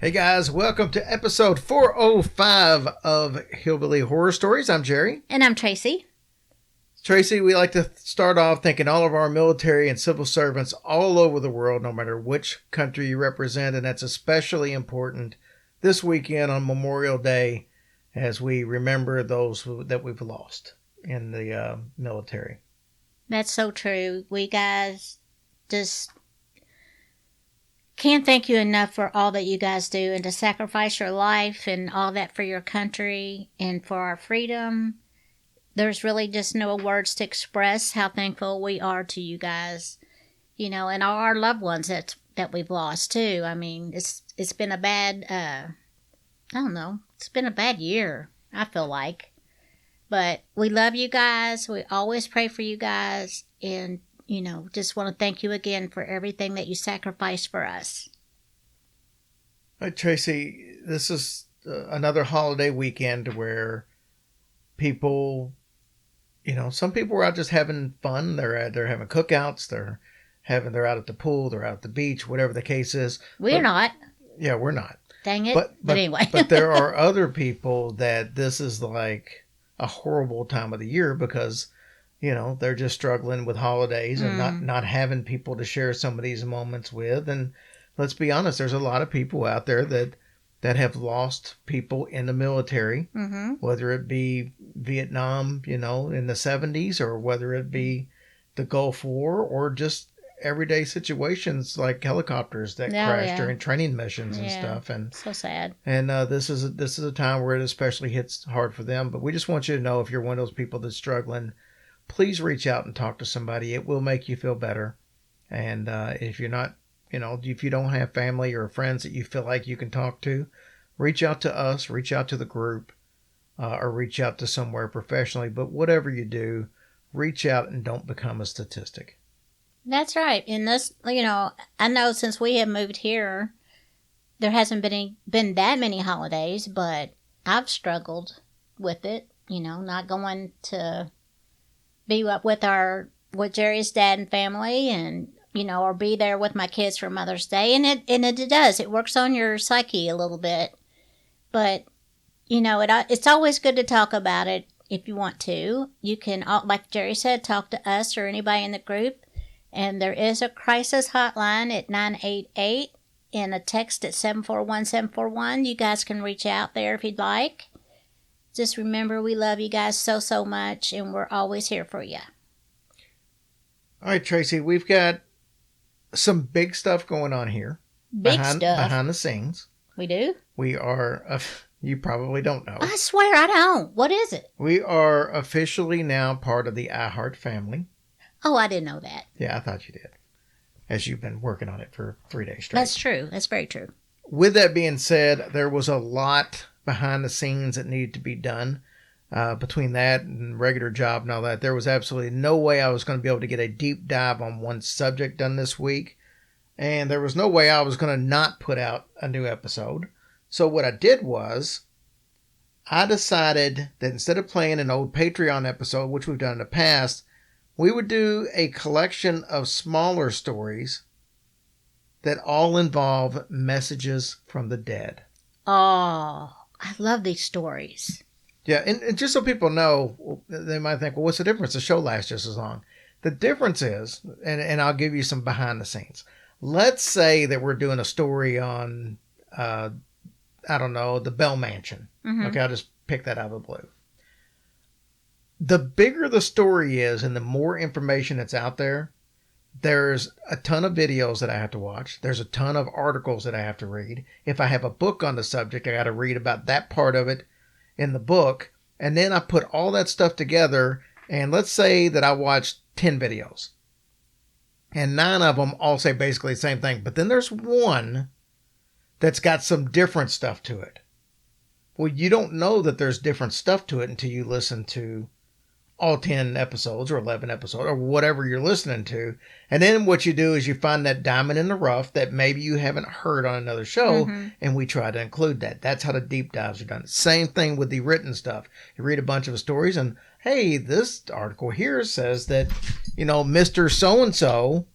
Hey guys, welcome to episode 405 of Hillbilly Horror Stories. I'm Jerry. And I'm Tracy. Tracy, we like to start off thanking all of our military and civil servants all over the world, no matter which country you represent, and that's especially important this weekend on Memorial Day as we remember those that we've lost in the military. That's so true. We guys just can't thank you enough for all that you guys do and to sacrifice your life and all that for your country and for our freedom. There's really just no words to express how thankful we are to you guys, you know, and all our loved ones that we've lost too. I mean, it's been a bad, it's been a bad year, I feel like. But we love you guys. We always pray for you guys. And, you know, just want to thank you again for everything that you sacrificed for us. All right, Tracy, this is another holiday weekend where people, you know, some people are out just having fun. They're having cookouts. They're out at the pool. They're out at the beach, whatever the case is. We're not. Yeah, we're not. Dang it. But anyway. But there are other people that this is like a horrible time of the year because, you know, they're just struggling with holidays and not having people to share some of these moments with. And let's be honest, there's a lot of people out there that have lost people in the military, whether it be Vietnam, you know, in the 70s, or whether it be the Gulf War, or just everyday situations like helicopters that crash during training missions and stuff. And so sad. And this is a time where it especially hits hard for them. But we just want you to know, if you're one of those people that's struggling, please reach out and talk to somebody. It will make you feel better. And if you're not, you know, if you don't have family or friends that you feel like you can talk to, reach out to us, reach out to the group, or reach out to somewhere professionally. But whatever you do, reach out and don't become a statistic. That's right. And this, you know, I know since we have moved here, there hasn't been that many holidays, but I've struggled with it, you know, not going to be with Jerry's dad and family, and, you know, or be there with my kids for Mother's Day. And it does. It works on your psyche a little bit. But, you know, it's always good to talk about it if you want to. You can, like Jerry said, talk to us or anybody in the group. And there is a crisis hotline at 988 and a text at 741-741. You guys can reach out there if you'd like. Just remember, we love you guys so, so much, and we're always here for you. All right, Tracy, we've got some big stuff going on here. Behind the scenes. We do? We are, you probably don't know. I swear I don't. What is it? We are officially now part of the iHeart family. Oh, I didn't know that. Yeah, I thought you did, as you've been working on it for 3 days straight. That's true. That's very true. With that being said, there was a lot behind the scenes that needed to be done. Between that and regular job and all that, there was absolutely no way I was going to be able to get a deep dive on one subject done this week. And there was no way I was going to not put out a new episode. So what I did was, I decided that instead of playing an old Patreon episode, which we've done in the past, we would do a collection of smaller stories that all involve messages from the dead. Oh, I love these stories. Yeah, and just so people know, they might think, well, what's the difference? The show lasts just as long. The difference is, and I'll give you some behind the scenes. Let's say that we're doing a story on, I don't know, the Bell Mansion. Okay, I'll just pick that out of the blue. The bigger the story is and the more information that's out there, there's a ton of videos that I have to watch. There's a ton of articles that I have to read. If I have a book on the subject, I got to read about that part of it in the book. And then I put all that stuff together. And let's say that I watched 10 videos. And 9 of them all say basically the same thing. But then there's one that's got some different stuff to it. Well, you don't know that there's different stuff to it until you listen to all 10 episodes or 11 episodes or whatever you're listening to. And then what you do is you find that diamond in the rough that maybe you haven't heard on another show, and we try to include that. That's how the deep dives are done. Same thing with the written stuff. You read a bunch of stories and, hey, this article here says that, you know, Mr. So-and-so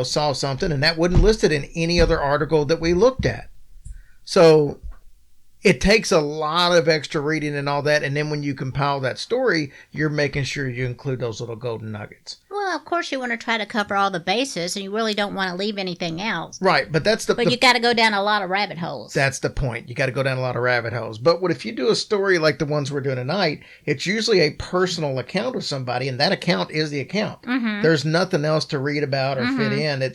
saw something and that wasn't listed in any other article that we looked at. So it takes a lot of extra reading and all that. And then when you compile that story, you're making sure you include those little golden nuggets. Well, of course you want to try to cover all the bases and you really don't want to leave anything else. Right. But you got to go down a lot of rabbit holes. That's the point. You got to go down a lot of rabbit holes. But what if you do a story like the ones we're doing tonight, it's usually a personal account of somebody, and that account is the account. Mm-hmm. There's nothing else to read about or fit in.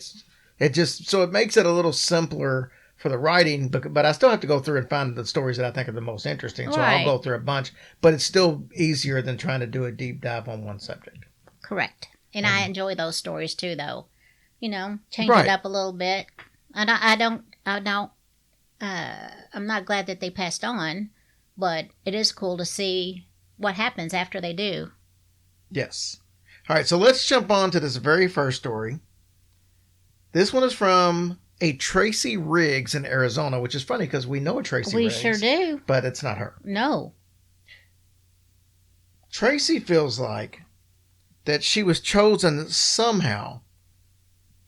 So it makes it a little simpler for the writing, but I still have to go through and find the stories that I think are the most interesting. So I'll go through a bunch, but it's still easier than trying to do a deep dive on one subject. Correct. And I enjoy those stories too, though. Change it up a little bit. And I'm not glad that they passed on, but it is cool to see what happens after they do. Yes. All right, so let's jump on to this very first story. This one is from a Tracy Riggs in Arizona, which is funny because we know a Tracy Riggs. We sure do. But it's not her. No. Tracy feels like that she was chosen somehow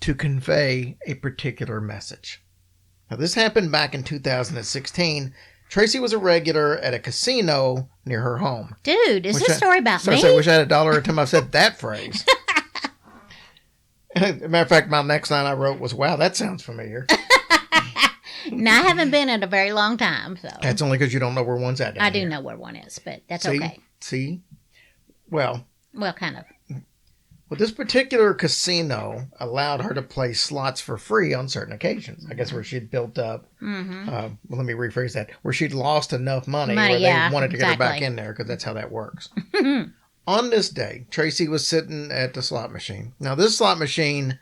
to convey a particular message. Now, this happened back in 2016. Tracy was a regular at a casino near her home. Dude, is this story about me? I wish I had $1 every time I said that phrase. As a matter of fact, my next line I wrote was, wow, that sounds familiar. Now, I haven't been in a very long time, so. That's only because you don't know where one's at. I do know where one is, but that's okay. See? Well, kind of. Well, this particular casino allowed her to play slots for free on certain occasions. I guess where she'd built up, well, let me rephrase that, where she'd lost enough money where they wanted to get her back in there, because that's how that works. On this day, Tracy was sitting at the slot machine. Now, this slot machine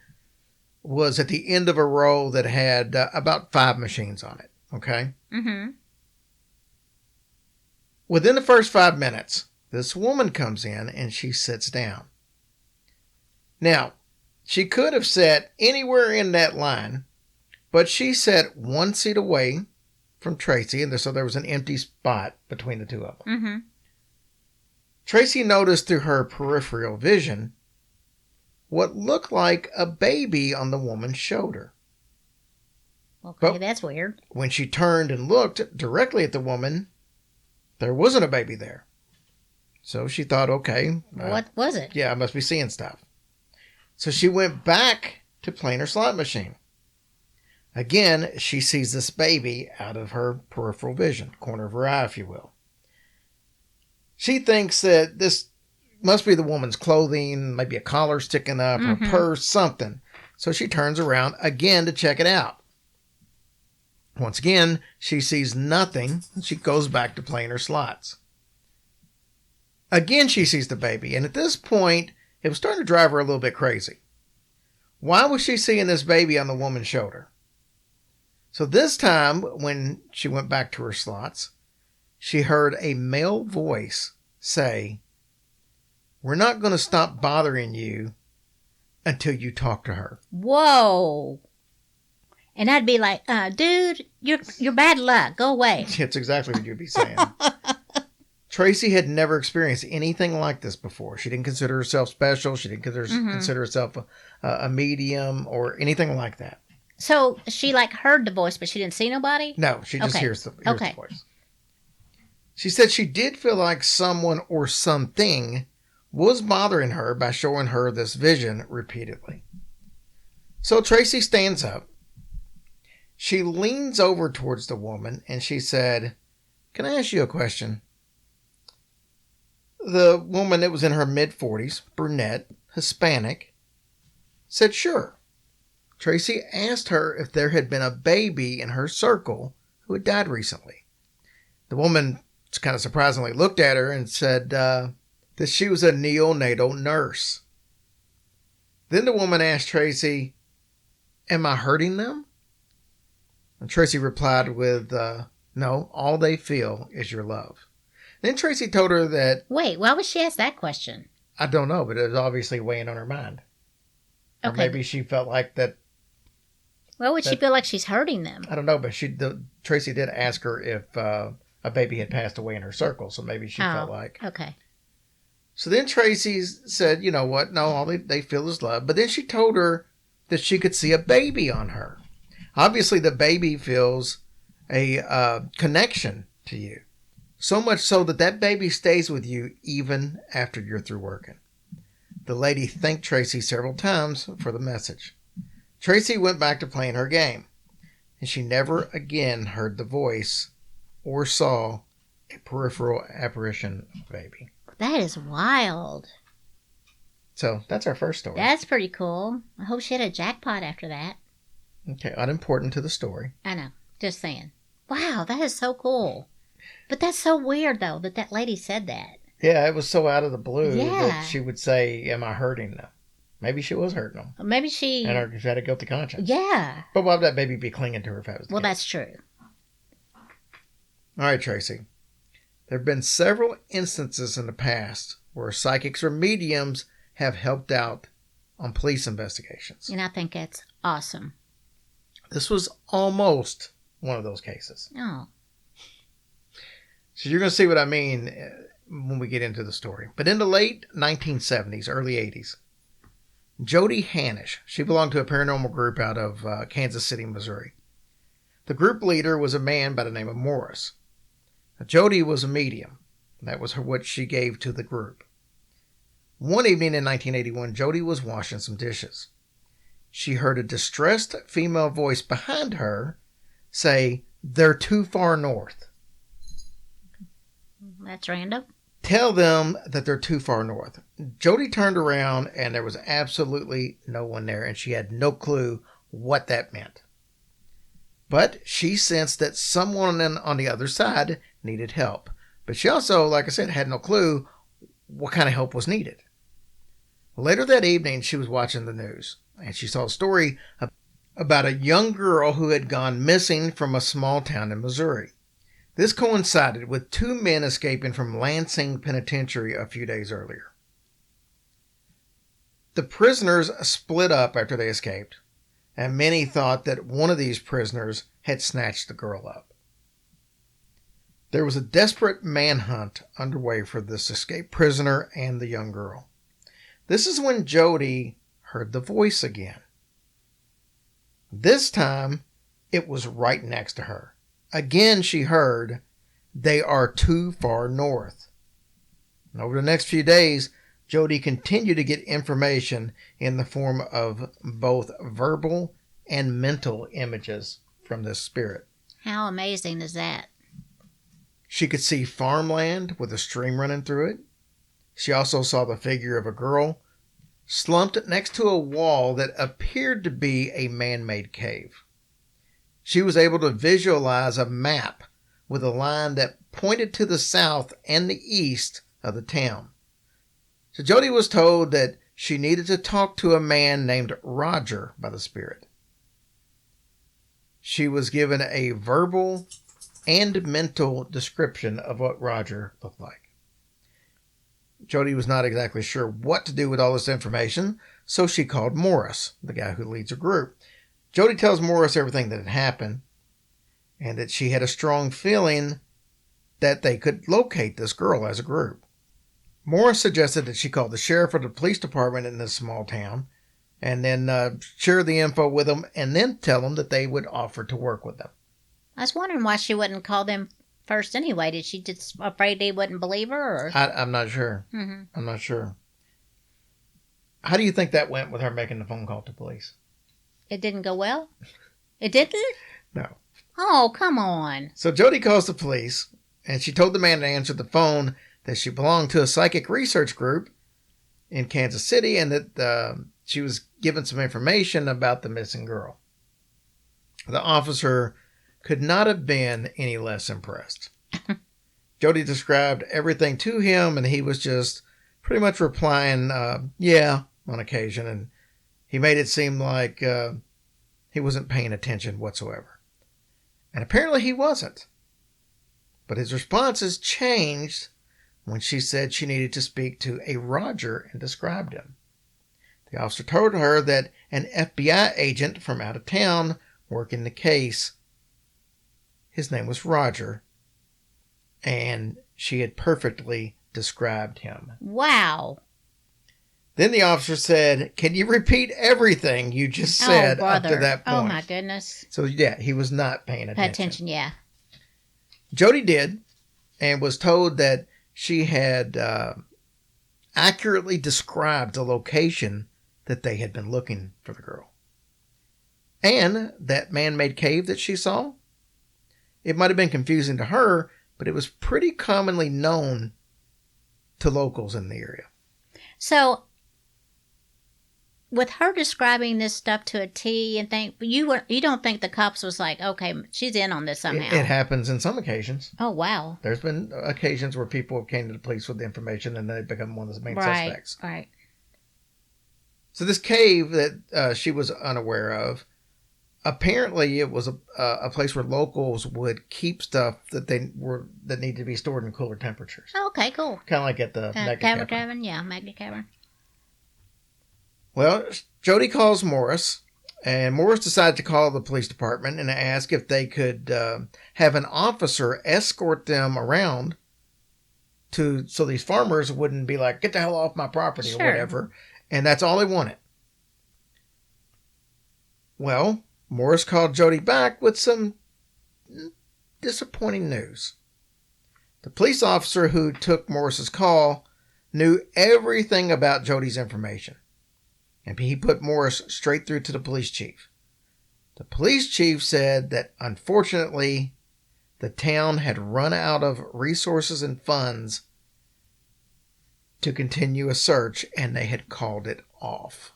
was at the end of a row that had about 5 machines on it, okay? Mm-hmm. Within the first 5 minutes, this woman comes in and she sits down. Now, she could have sat anywhere in that line, but she sat 1 seat away from Tracy, and so there was an empty spot between the two of them. Mm-hmm. Tracy noticed through her peripheral vision what looked like a baby on the woman's shoulder. Okay, but that's weird. When she turned and looked directly at the woman, there wasn't a baby there. So she thought, okay. What was it? Yeah, I must be seeing stuff. So she went back to playing her slot machine. Again, she sees this baby out of her peripheral vision, corner of her eye, if you will. She thinks that this must be the woman's clothing, maybe a collar sticking up, her purse, something. So she turns around again to check it out. Once again, she sees nothing, and she goes back to playing her slots. Again, she sees the baby, and at this point, it was starting to drive her a little bit crazy. Why was she seeing this baby on the woman's shoulder? So this time, when she went back to her slots, she heard a male voice say, "We're not going to stop bothering you until you talk to her." Whoa. And I'd be like, dude, you're bad luck. Go away. That's exactly what you'd be saying. Tracy had never experienced anything like this before. She didn't consider herself special. She didn't consider herself a medium or anything like that. So she heard the voice, but she didn't see nobody? No, she just hears the voice. She said she did feel like someone or something was bothering her by showing her this vision repeatedly. So Tracy stands up. She leans over towards the woman and she said, "Can I ask you a question?" The woman that was in her mid-40s, brunette, Hispanic, said sure. Tracy asked her if there had been a baby in her circle who had died recently. The woman kind of surprisingly looked at her and said that she was a neonatal nurse. Then the woman asked Tracy, "Am I hurting them?" And Tracy replied with, "No, all they feel is your love." Then Tracy told her that... Wait, why would she ask that question? I don't know, but it was obviously weighing on her mind. Okay. Or maybe she felt like that... Why would she feel like she's hurting them? I don't know, but Tracy did ask her if a baby had passed away in her circle, so maybe she felt like... Okay. So then Tracy said, "You know what? No, all they feel is love." But then she told her that she could see a baby on her. Obviously, the baby feels a connection to you. So much so that that baby stays with you even after you're through working. The lady thanked Tracy several times for the message. Tracy went back to playing her game, and she never again heard the voice or saw a peripheral apparition of a baby. That is wild. So that's our first story. That's pretty cool. I hope she had a jackpot after that. Okay, unimportant to the story. I know. Just saying. Wow, that is so cool. But that's so weird, though, that that lady said that. Yeah, it was so out of the blue Yeah. that she would say, am I hurting them? Maybe she was hurting them. Maybe she... And she had a guilty conscience. Yeah. But why would that baby be clinging to her if that was the Well, case? that's true. All right, Tracy. There have been several instances in the past where psychics or mediums have helped out on police investigations. And I think that's awesome. This was almost one of those cases. Oh. So you're going to see what I mean when we get into the story. But in the late 1970s, early 80s, Jody Hanisch, she belonged to a paranormal group out of Kansas City, Missouri. The group leader was a man by the name of Morris. Now, Jody was a medium. That was what she gave to the group. One evening in 1981, Jody was washing some dishes. She heard a distressed female voice behind her say, "They're too far north." That's random. Tell them that they're too far north. Jody turned around and there was absolutely no one there, and she had no clue what that meant. But she sensed that someone on the other side needed help. But she also, like I said, had no clue what kind of help was needed. Later that evening, she was watching the news, and she saw a story about a young girl who had gone missing from a small town in Missouri. This coincided with two men escaping from Lansing Penitentiary a few days earlier. The prisoners split up after they escaped, and many thought that one of these prisoners had snatched the girl up. There was a desperate manhunt underway for this escaped prisoner and the young girl. This is when Jody heard the voice again. This time, it was right next to her. Again, she heard, "They are too far north." And over the next few days, Jody continued to get information in the form of both verbal and mental images from this spirit. How amazing is that? She could see farmland with a stream running through it. She also saw the figure of a girl slumped next to a wall that appeared to be a man-made cave. She was able to visualize a map with a line that pointed to the south and the east of the town. So Jody was told that she needed to talk to a man named Roger by the spirit. She was given a verbal and mental description of what Roger looked like. Jody was not exactly sure what to do with all this information, so she called Morris, the guy who leads her group. Jody tells Morris everything that had happened, and that she had a strong feeling that they could locate this girl as a group. Morris suggested that she call the sheriff or the police department in this small town, and then share the info with them, and then tell them that they would offer to work with them. I was wondering why she wouldn't call them first anyway. Did she just afraid they wouldn't believe her? Or? I'm not sure. Mm-hmm. I'm not sure. How do you think that went with her making the phone call to police? It didn't go well? It didn't? No. Oh, come on. So Jody calls the police, and she told the man that answered the phone that she belonged to a psychic research group in Kansas City, and that she was given some information about the missing girl. The officer could not have been any less impressed. Jody described everything to him, and he was just pretty much replying, yeah, on occasion, and he made it seem like he wasn't paying attention whatsoever. And apparently he wasn't. But his responses changed when she said she needed to speak to a Roger and described him. The officer told her that an FBI agent from out of town working the case, his name was Roger, and she had perfectly described him. Wow. Then the officer said, "Can you repeat everything you just said up to that point?" Oh, my goodness. So, yeah, he was not paying attention. Pay attention, yeah. Jody did, and was told that she had accurately described the location that they had been looking for the girl. And that man-made cave that she saw, it might have been confusing to her, but it was pretty commonly known to locals in the area. So, with her describing this stuff to a T, and you don't think the cops was like, okay, she's in on this somehow? It happens in some occasions. Oh, wow. There's been occasions where people came to the police with the information and they become one of the main suspects. Right. So this cave that she was unaware of, apparently it was a place where locals would keep stuff that that needed to be stored in cooler temperatures. Oh, okay, cool. Kind of like at the Magna Cavern. Yeah, Magna Cavern. Well, Jody calls Morris, and Morris decided to call the police department and ask if they could have an officer escort them around so these farmers wouldn't be like, "Get the hell off my property," or whatever. And that's all they wanted. Well, Morris called Jody back with some disappointing news. The police officer who took Morris's call knew everything about Jody's information. And he put Morris straight through to the police chief. The police chief said that, unfortunately, the town had run out of resources and funds to continue a search, and they had called it off.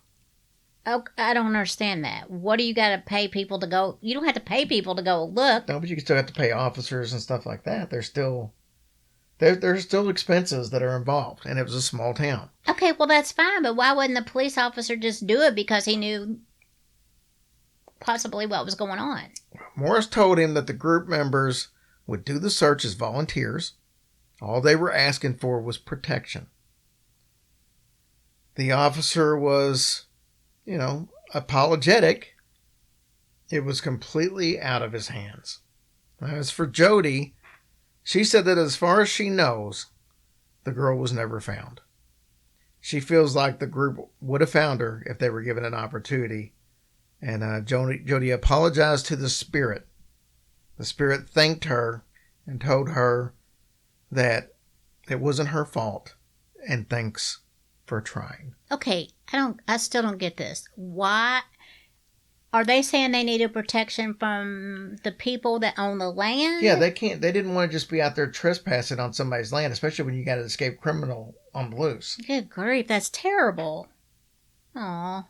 Oh, I don't understand that. What do you got to pay people to go? You don't have to pay people to go look. No, but you still have to pay officers and stuff like that. There's still expenses that are involved, and it was a small town. Okay, well, that's fine, but why wouldn't the police officer just do it because he knew possibly what was going on? Morris told him that the group members would do the search as volunteers. All they were asking for was protection. The officer was, apologetic. It was completely out of his hands. As for Jody, she said that as far as she knows, the girl was never found. She feels like the group would have found her if they were given an opportunity. And Jody apologized to the spirit. The spirit thanked her and told her that it wasn't her fault, and thanks for trying. Okay, I still don't get this. Why are they saying they needed protection from the people that own the land? Yeah, they didn't want to just be out there trespassing on somebody's land, especially when you got an escaped criminal on the loose. Good grief, that's terrible. Aw.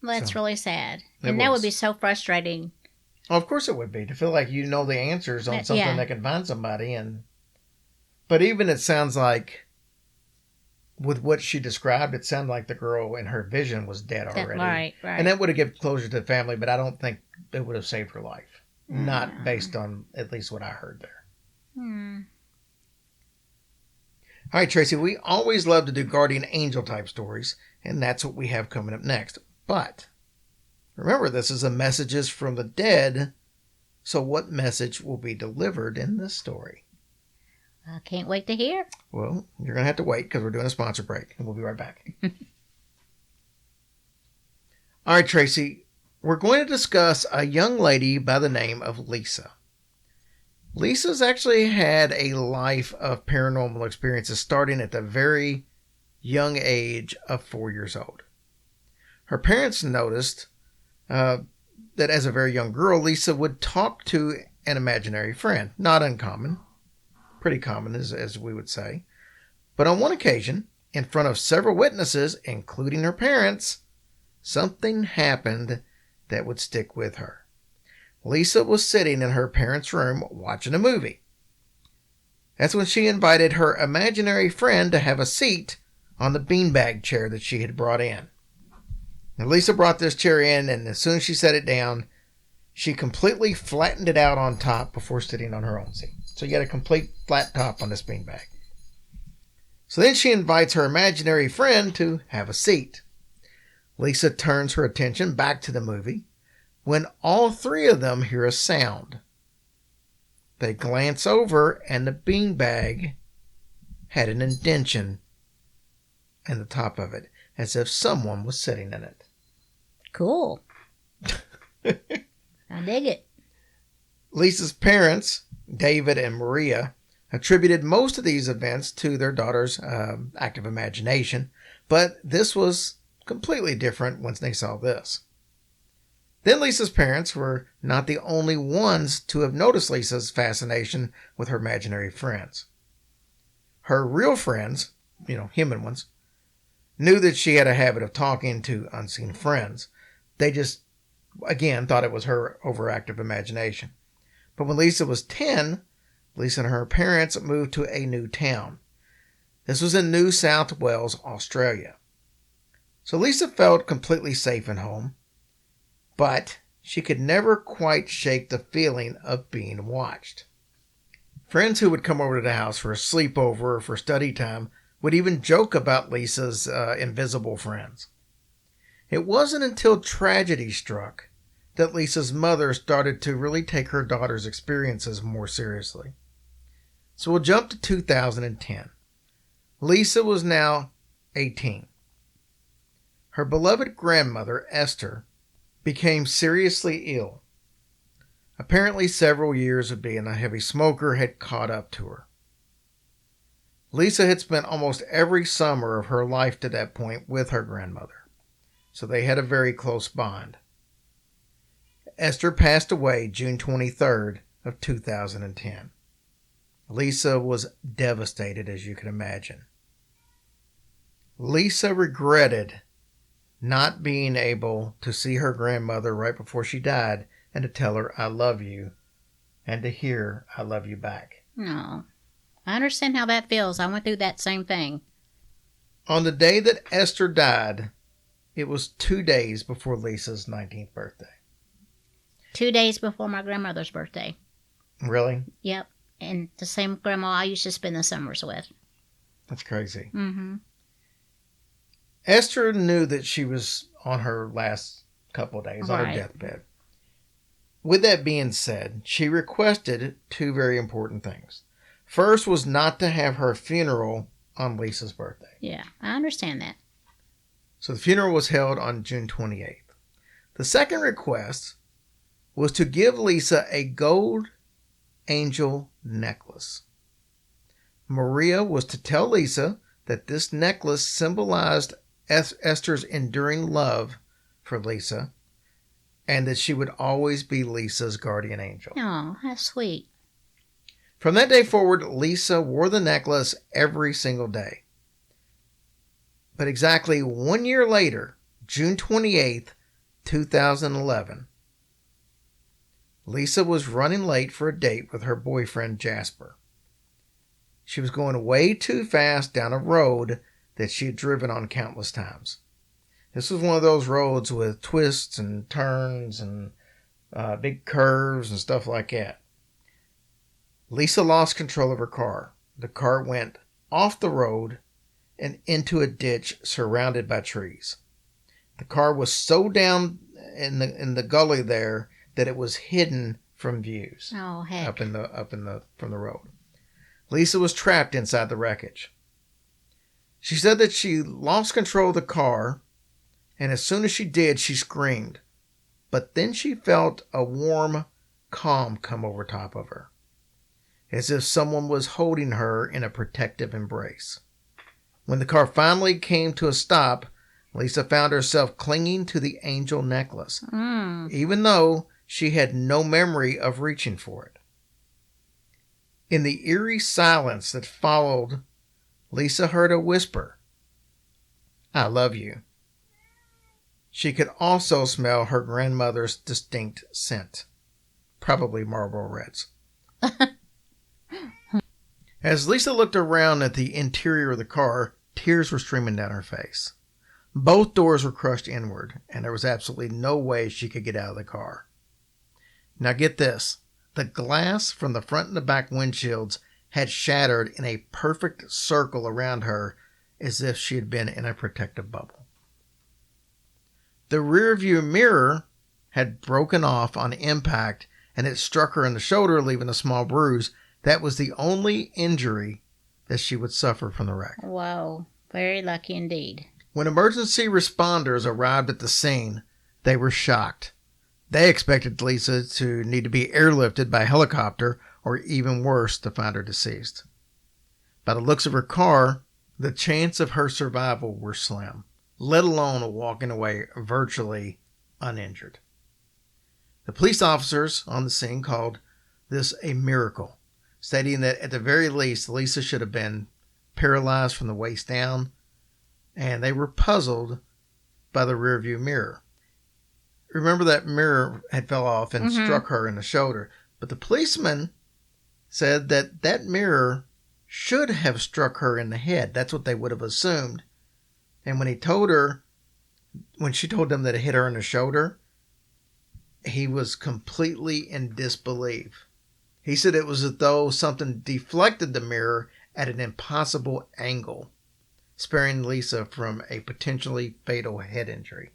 Well, that's really sad. And that would be so frustrating. Oh, of course it would be, to feel like you know the answers on something that can find somebody. But even it sounds like, with what she described, it sounded like the girl in her vision was dead already. Right. And that would have given closure to the family, but I don't think it would have saved her life. Not based on at least what I heard there. All right, Tracy, we always love to do guardian angel type stories, and that's what we have coming up next. But remember, this is a messages from the dead, so what message will be delivered in this story? I can't wait to hear. Well, you're going to have to wait because we're doing a sponsor break, and we'll be right back. All right, Tracy, we're going to discuss a young lady by the name of Lisa. Lisa's actually had a life of paranormal experiences starting at the very young age of 4 years old. Her parents noticed that as a very young girl, Lisa would talk to an imaginary friend. Not uncommon. Pretty common, as we would say. But on one occasion, in front of several witnesses, including her parents, something happened that would stick with her. Lisa was sitting in her parents' room watching a movie. That's when she invited her imaginary friend to have a seat on the beanbag chair that she had brought in. Now, Lisa brought this chair in, and as soon as she set it down, she completely flattened it out on top before sitting on her own seat. So you got a complete flat top on this beanbag. So then she invites her imaginary friend to have a seat. Lisa turns her attention back to the movie when all three of them hear a sound. They glance over, and the beanbag had an indention and the top of it, as if someone was sitting in it. Cool. I dig it. Lisa's parents, David and Maria, attributed most of these events to their daughter's active imagination, but this was completely different once they saw this. Then Lisa's parents were not the only ones to have noticed Lisa's fascination with her imaginary friends. Her real friends, human ones, knew that she had a habit of talking to unseen friends. They just, again, thought it was her overactive imagination. But when Lisa was 10, Lisa and her parents moved to a new town. This was in New South Wales, Australia. So Lisa felt completely safe at home, but she could never quite shake the feeling of being watched. Friends who would come over to the house for a sleepover or for study time would even joke about Lisa's invisible friends. It wasn't until tragedy struck that Lisa's mother started to really take her daughter's experiences more seriously. So we'll jump to 2010. Lisa was now 18. Her beloved grandmother, Esther, became seriously ill. Apparently several years of being a heavy smoker had caught up to her. Lisa had spent almost every summer of her life to that point with her grandmother, so they had a very close bond. Esther passed away June 23rd of 2010. Lisa was devastated, as you can imagine. Lisa regretted not being able to see her grandmother right before she died and to tell her, "I love you," and to hear, "I love you" back. No. I understand how that feels. I went through that same thing. On the day that Esther died, it was 2 days before Lisa's 19th birthday. 2 days before my grandmother's birthday. Really? Yep. And the same grandma I used to spend the summers with. That's crazy. Mm-hmm. Esther knew that she was on her last couple of days, on her Right. deathbed. With that being said, she requested 2 very important things. First was not to have her funeral on Lisa's birthday. Yeah, I understand that. So the funeral was held on June 28th. The second request was to give Lisa a gold angel necklace. Maria was to tell Lisa that this necklace symbolized Esther's enduring love for Lisa, and that she would always be Lisa's guardian angel. Oh, that's sweet. From that day forward, Lisa wore the necklace every single day. But exactly 1 year later, June 28th, 2011, Lisa was running late for a date with her boyfriend, Jasper. She was going way too fast down a road that she had driven on countless times. This was one of those roads with twists and turns and big curves and stuff like that. Lisa lost control of her car. The car went off the road and into a ditch surrounded by trees. The car was so down in the gully there that it was hidden from views. Oh, heck. From the road. Lisa was trapped inside the wreckage. She said that she lost control of the car, and as soon as she did, she screamed. But then she felt a warm calm come over top of her, as if someone was holding her in a protective embrace. When the car finally came to a stop, Lisa found herself clinging to the angel necklace, even though she had no memory of reaching for it. In the eerie silence that followed, Lisa heard a whisper, "I love you." She could also smell her grandmother's distinct scent, probably Marlboro Reds. As Lisa looked around at the interior of the car, tears were streaming down her face. Both doors were crushed inward, and there was absolutely no way she could get out of the car. Now get this. The glass from the front and the back windshields had shattered in a perfect circle around her, as if she had been in a protective bubble. The rearview mirror had broken off on impact, and it struck her in the shoulder, leaving a small bruise. That was the only injury that she would suffer from the wreck. Whoa. Very lucky indeed. When emergency responders arrived at the scene, they were shocked. They expected Lisa to need to be airlifted by helicopter or even worse, to find her deceased. By the looks of her car, the chance of her survival were slim, let alone walking away virtually uninjured. The police officers on the scene called this a miracle, stating that at the very least, Lisa should have been paralyzed from the waist down, and they were puzzled by the rearview mirror. Remember that mirror had fell off and struck her in the shoulder, but the policeman said that that mirror should have struck her in the head. That's what they would have assumed. And when she told them that it hit her in the shoulder, he was completely in disbelief. He said it was as though something deflected the mirror at an impossible angle, sparing Lisa from a potentially fatal head injury.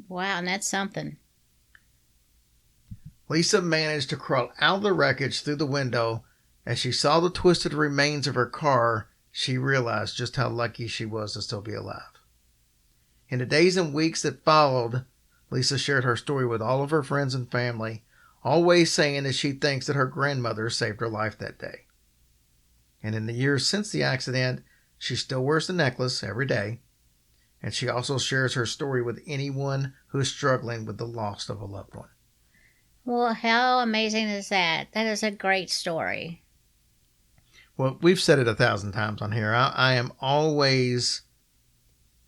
Wow, and that's something. Lisa managed to crawl out of the wreckage through the window. As she saw the twisted remains of her car, she realized just how lucky she was to still be alive. In the days and weeks that followed, Lisa shared her story with all of her friends and family, always saying that she thinks that her grandmother saved her life that day. And in the years since the accident, she still wears the necklace every day, and she also shares her story with anyone who is struggling with the loss of a loved one. Well, how amazing is that? That is a great story. Well, we've said it 1,000 times on here. I am always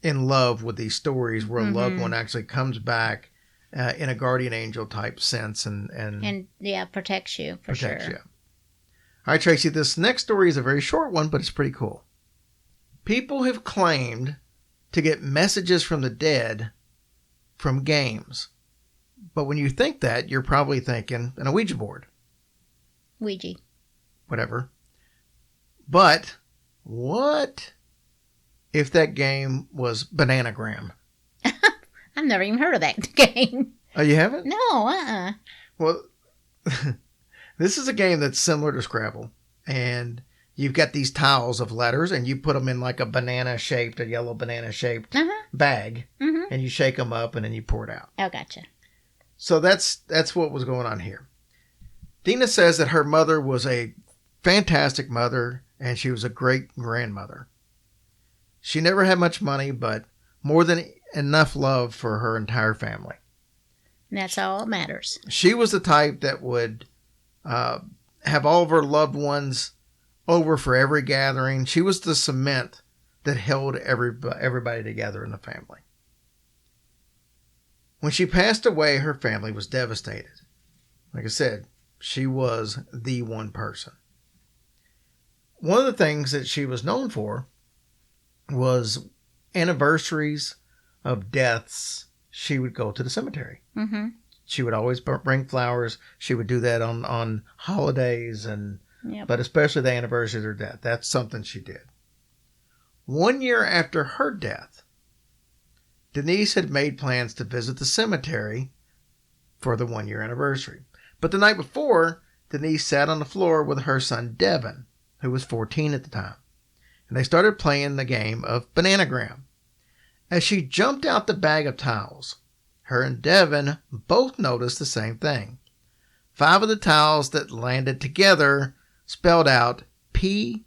in love with these stories where a loved one actually comes back in a guardian angel type sense and yeah, protects you for sure. You. All right, Tracy, this next story is a very short one, but it's pretty cool. People have claimed to get messages from the dead from games. But when you think that, you're probably thinking an Ouija board. Ouija. Whatever. But what if that game was Bananagram? I've never even heard of that game. Oh, you haven't? No, Well, this is a game that's similar to Scrabble. And you've got these tiles of letters, and you put them in like a yellow banana-shaped bag. Mm-hmm. And you shake them up, and then you pour it out. Oh, gotcha. So that's what was going on here. Dina says that her mother was a fantastic mother, and she was a great grandmother. She never had much money, but more than enough love for her entire family. And that's all that matters. She was the type that would have all of her loved ones over for every gathering. She was the cement that held everybody together in the family. When she passed away, her family was devastated. Like I said, she was the one person. One of the things that she was known for was anniversaries of deaths. She would go to the cemetery. Mm-hmm. She would always bring flowers. She would do that on holidays, but especially the anniversary of her death. That's something she did. 1 year after her death, Denise had made plans to visit the cemetery for the 1 year anniversary. But the night before, Denise sat on the floor with her son Devin, who was 14 at the time. And they started playing the game of Bananagram. As she jumped out the bag of tiles, her and Devin both noticed the same thing. 5 of the tiles that landed together spelled out P-A-L-E-Y.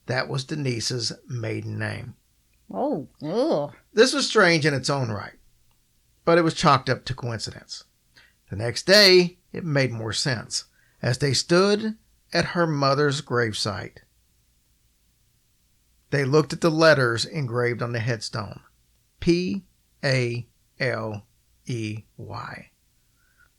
That was Denise's maiden name. Oh, ugh. This was strange in its own right, but it was chalked up to coincidence. The next day, it made more sense. As they stood at her mother's gravesite, they looked at the letters engraved on the headstone. P-A-L-E-Y.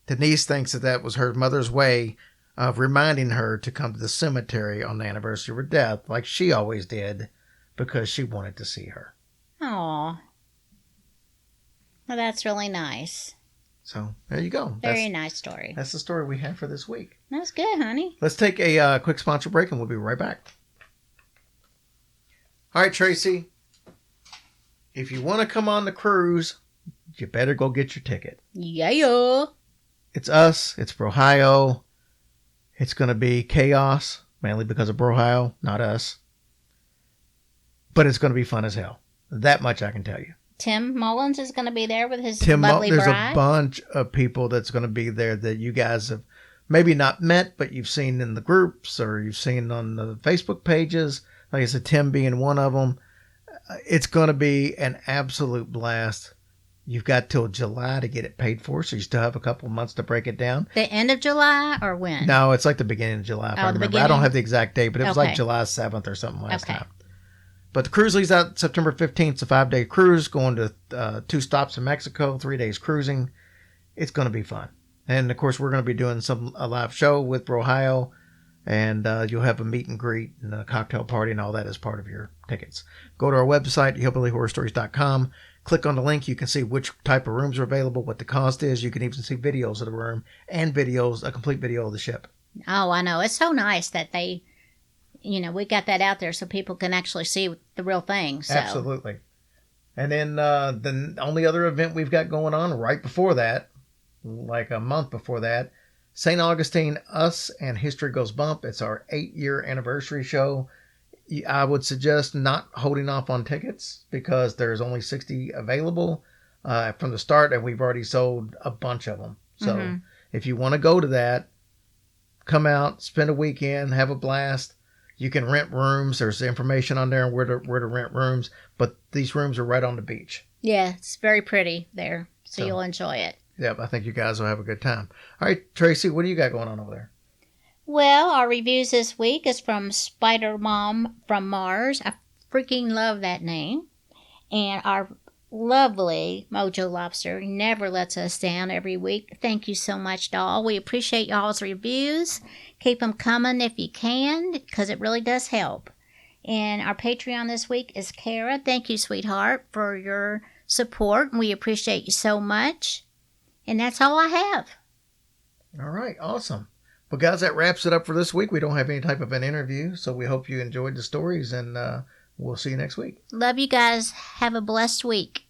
Denise thinks that was her mother's way of reminding her to come to the cemetery on the anniversary of her death, like she always did, because she wanted to see her. Aw. Well, that's really nice. So, there you go. Very nice story. That's the story we have for this week. That's good, honey. Let's take a quick sponsor break, and we'll be right back. All right, Tracy. If you want to come on the cruise, you better go get your ticket. Yeah. It's us. It's for Ohio. It's going to be chaos. mainly because of Brohio, not us. But it's going to be fun as hell. That much I can tell you. Tim Mullins is going to be there with his lovely there's bride. a bunch of people that's going to be there that you guys have maybe not met, but you've seen in the groups or you've seen on the Facebook pages. Like I said, Tim being one of them. It's going to be an absolute blast. You've got till July to get it paid for, so you still have a couple months to break it down. The end of July or when? No, it's like the beginning of July, if I remember. I don't have the exact date, but it was like July 7th or something last time. But the cruise leaves out September 15th. It's a 5-day cruise going to 2 stops in Mexico, 3 days cruising. It's going to be fun. And, of course, we're going to be doing a live show with Brohio, and you'll have a meet and greet and a cocktail party and all that as part of your tickets. Go to our website, hillbillyhorrorstories.com. Click on the link. You can see which type of rooms are available, what the cost is. You can even see videos of the room and a complete video of the ship. Oh, I know. It's so nice that they... we got that out there so people can actually see the real thing. So. Absolutely. And then the only other event we've got going on right before that, like a month before that, St. Augustine, Us and History Goes Bump. It's our 8-year anniversary show. I would suggest not holding off on tickets because there's only 60 available from the start, and we've already sold a bunch of them. So if you want to go to that, come out, spend a weekend, have a blast. You can rent rooms. There's information on there where to rent rooms, but these rooms are right on the beach. Yeah, it's very pretty there, so you'll enjoy it. Yep, I think you guys will have a good time. All right, Tracy, what do you got going on over there? Well, our reviews this week is from Spider Mom from Mars. I freaking love that name. And our lovely Mojo Lobster never lets us down every week. Thank you so much, doll. We appreciate y'all's reviews. Keep them coming if you can, because it really does help. And our Patreon this week is Kara. Thank you, sweetheart, for your support. We appreciate you so much. And that's all I have. All right, awesome. Well, guys, that wraps it up for this week. We don't have any type of an interview, so we hope you enjoyed the stories, and we'll see you next week. Love you guys. Have a blessed week.